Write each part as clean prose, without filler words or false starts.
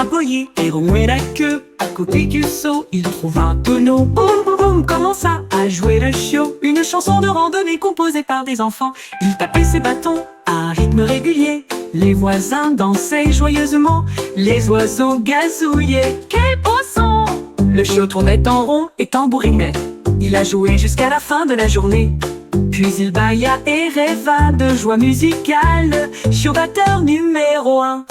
aboyé et remuait la queue. À côté du seau, il trouve un tonneau. Boum boum boum, commença à jouer le chiot. Une chanson de randonnée composée par des enfants. Il tapait ses bâtons à un rythme régulier. Les voisins dansaient joyeusement. Les oiseaux gazouillaient. Quel beau son! Le chiot tournait en rond et tambourinait. Il a joué jusqu'à la fin de la journée. Puis il bâilla et rêva de joie musicale. Chiot batteur numéro 1.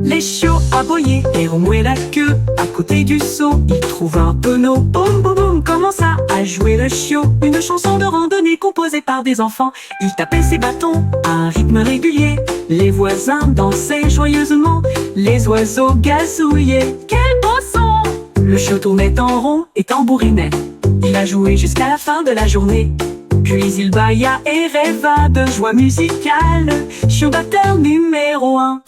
Les chiots aboyaient et remuaient la queue. À côté du seau, il trouve un tonneau. Boum boum boum, commença à jouer le chiot. Une chanson de randonnée composée par des enfants. Il tapait ses bâtons à un rythme régulier. Les voisins dansaient joyeusement. Les oiseaux gazouillaient. Quel beau son! Le chiot tournait en rond et tambourinait. Il a joué jusqu'à la fin de la journée. Puis il bâilla et rêva de joie musicale. Chiot batteur numéro 1.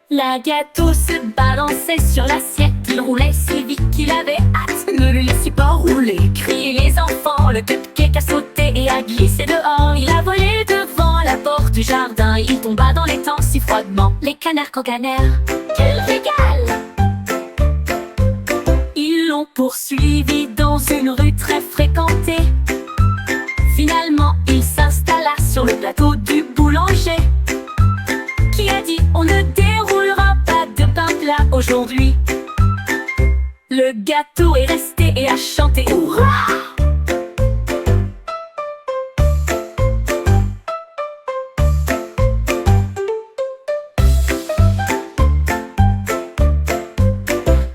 La gâteau se balançait sur l'assiette. Il roulait si vite qu'il avait hâte. Ne le laissez pas rouler, criaient les enfants. Le cupcake a sauté et a glissé dehors. Il a volé devant la porte du jardin. Il tomba dans l'étang si froidement. Les canards cancanèrent. Quel régal! Ils l'ont poursuivi dans une rue très fréquentée. Finalement, il s'installa sur le plateau du boulanger, qui a dit: on ne déroulera pas de pain plat aujourd'hui. Le gâteau est resté et a chanté hurrah!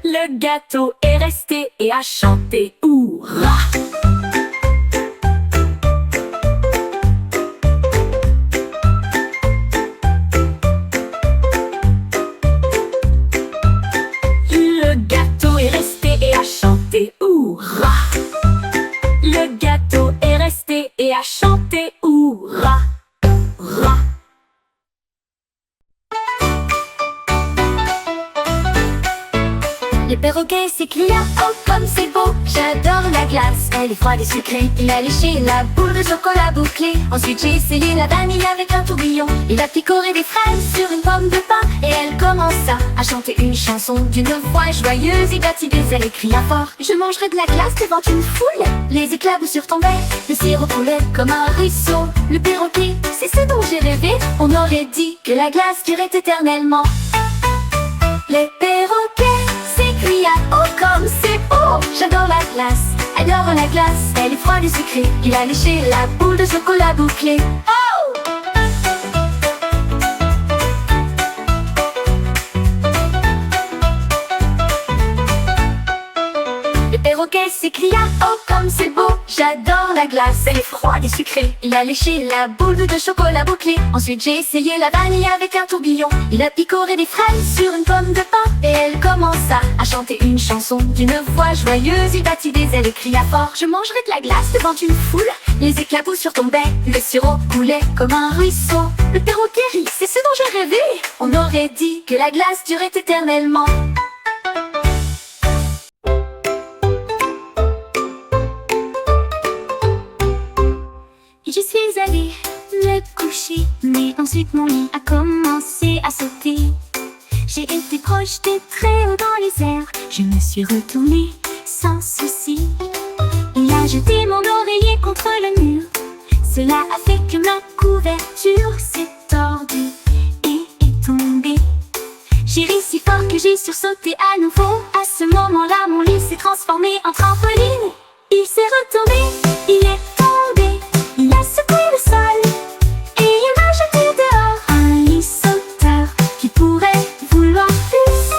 Le gâteau est resté et a chanté hurrah! Chanté hurrah! Le gâteau est resté et a chanté hurrah! Hurrah! Le perroquet s'écria: oh comme c'est beau, j'adore la glace, elle est froide et sucrée. Il a léché la boule de chocolat bouclée. Ensuite j'ai essayé la vanille avec un tourbillon. Il a picoré des fraises sur une pomme de pain. Et elle commença à chanter une chanson d'une voix joyeuse. Il battit des ailes et cria fort: je mangerai de la glace devant une foule. Les éclaboussures tombaient, le sirop coulait comme un ruisseau. Le perroquet, c'est ce dont j'ai rêvé. On aurait dit que la glace durait éternellement. Les perroquets s'écria: oh comme c'est beau, j'adore la glace, adore la glace, elle est froide et sucrée. Il a léché la boule de chocolat bouclée. Oh! Le perroquet s'écria: oh comme c'est beau, j'adore la glace, elle est froide et sucrée. Il a léché la boule de chocolat bouclée. Ensuite j'ai essayé la vanille avec un tourbillon. Il a picoré des fraises sur une pomme de pain. Et elle commença à chanter une chanson d'une voix joyeuse. Il battit des ailes et cria fort: je mangerai de la glace devant une foule. Les éclaboussures tombaient, le sirop coulait comme un ruisseau. Le perroquet rit: c'est ce dont j'ai rêvé. On aurait dit que la glace durait éternellement. Je suis allée me coucher, mais ensuite mon lit a commencé à sauter. J'ai été projetée très haut dans les airs. Je me suis retournée sans souci. Il a jeté mon oreiller contre le mur. Cela a fait que ma couverture s'est tordue et est tombée. J'ai ri si fort que j'ai sursauté à nouveau. À ce moment-là, mon lit s'est transformé en trampoline. Il s'est retourné, il est tombé. Il a secoué le sol et il m'a jeté dehors. Un lit sauteur qui pourrait vouloir plus.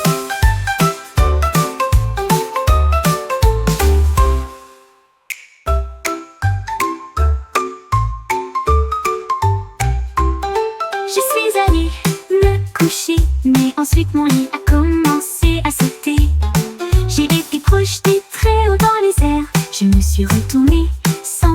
Je suis allée me coucher, mais ensuite mon lit a commencé à sauter. J'ai été projetée très haut dans les airs. Je me suis retournée sans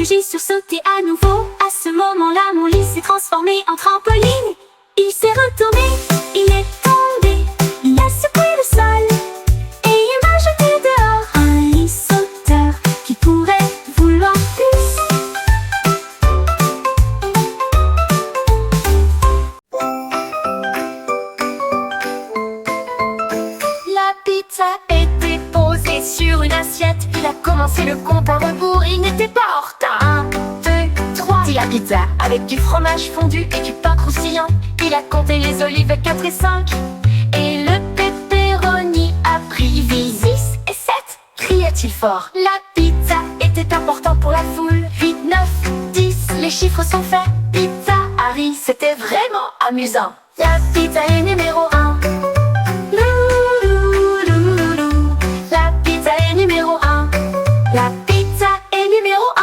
j'ai sursauté à nouveau. À ce moment-là, mon lit s'est transformé en trampoline. Il s'est retourné, il est tombé, il a secoué le sol et il m'a jeté dehors. Un lit sauteur qui pourrait vouloir plus. La pizza était posée sur une assiette. Il a commencé le compte à rebours, il n'était pas en retard. 1, 2, 3, dit la pizza avec du fromage fondu et du pain croustillant. Il a compté les olives 4 et 5. Et le pepperoni a pris 6 et 7, criait-il fort. La pizza était importante pour la foule. 8, 9, 10, les chiffres sont faits. Pizza Harry, c'était vraiment amusant. La pizza est numéro 1. La pizza est numéro 1. La pizza est numéro 1.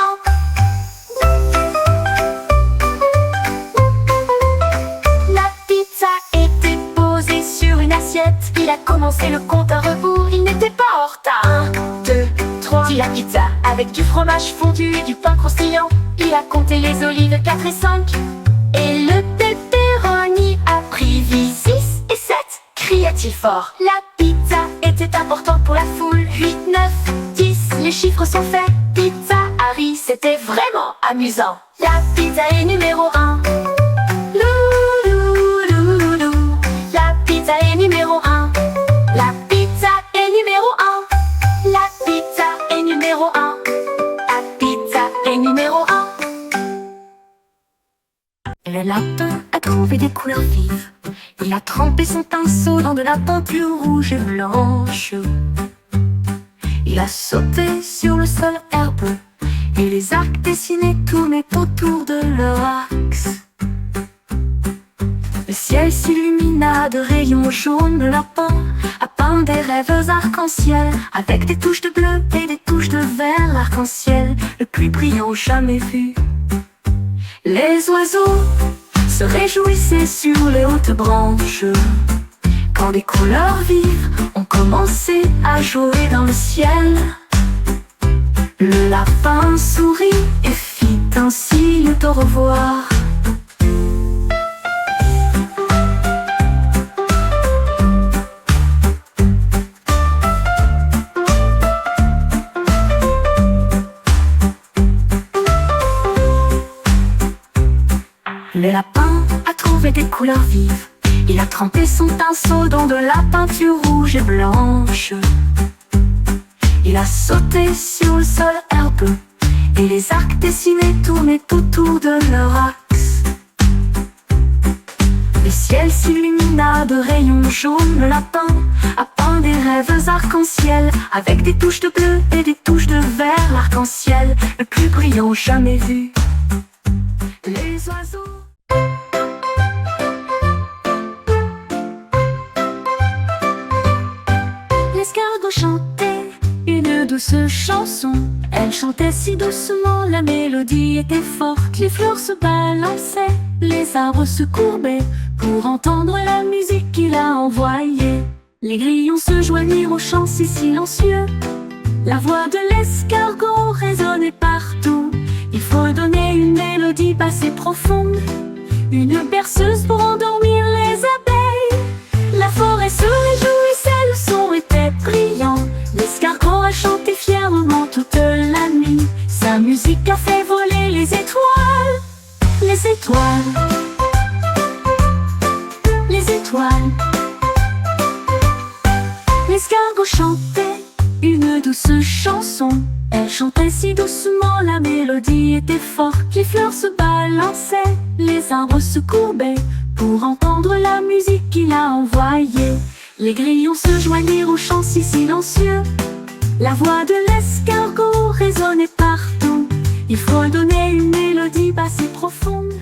La pizza était posée sur une assiette. Il a commencé le compte à rebours, il n'était pas en retard. 1, 2, 3, dit la pizza avec du fromage fondu et du pain croustillant. Il a compté les olives 4 et 5. Et le pepperoni a pris 6 et 7, criait-il fort. La pizza était importante pour la foule. 8, 9, 10, les chiffres sont faits. Pizza Harry, c'était vraiment amusant. La pizza est numéro 1. La pizza est numéro 1. La pizza est numéro 1. La pizza est numéro 1. La pizza est numéro 1. Le lapin a trouvé des couleurs vives. Il a trempé son pinceau dans de la peinture rouge et blanche. Il a sauté sur le sol herbeux et les arcs dessinés tournaient autour de leur axe. Le ciel s'illumina de rayons jaunes. Le lapin a peint des rêves arc-en-ciel avec des touches de bleu et des touches de vert. L'arc-en-ciel le plus brillant jamais vu. Les oiseaux se réjouissaient sur les hautes branches quand des couleurs vives ont commencé à jouer dans le ciel. Le lapin sourit et fit un signe de revoir. Le lapin a trouvé des couleurs vives. Il a trempé son pinceau dans de la peinture rouge et blanche. Il a sauté sur le sol herbeux et les arcs dessinés tournaient autour de leur axe. Le ciel s'illumina de rayons jaunes. Le lapin a peint des rêves arc-en-ciel avec des touches de bleu et des touches de vert. L'arc-en-ciel le plus brillant jamais vu. Les oiseaux L'escargot chantait une douce chanson. Elle chantait si doucement, la mélodie était forte. Les fleurs se balançaient, les arbres se courbaient pour entendre la musique qu'il a envoyée. Les grillons se joignirent au chant si silencieux. La voix de l'escargot résonnait partout. Il faut donner une mélodie basse et profonde, une berceuse pour endormir les abeilles. La forêt se réjouissait, le son était brillant. L'escargot a chanté fièrement toute la nuit. Sa musique a fait voler les étoiles. Les étoiles. Les étoiles. L'escargot chantait une douce chanson. Elle chantait si doucement, la mélodie était forte. Les fleurs se balançaient, les arbres se courbaient pour entendre la musique qu'il a envoyée. Les grillons se joignirent au chant si silencieux. La voix de l'escargot résonnait partout. Il faut donner une mélodie basse et profonde.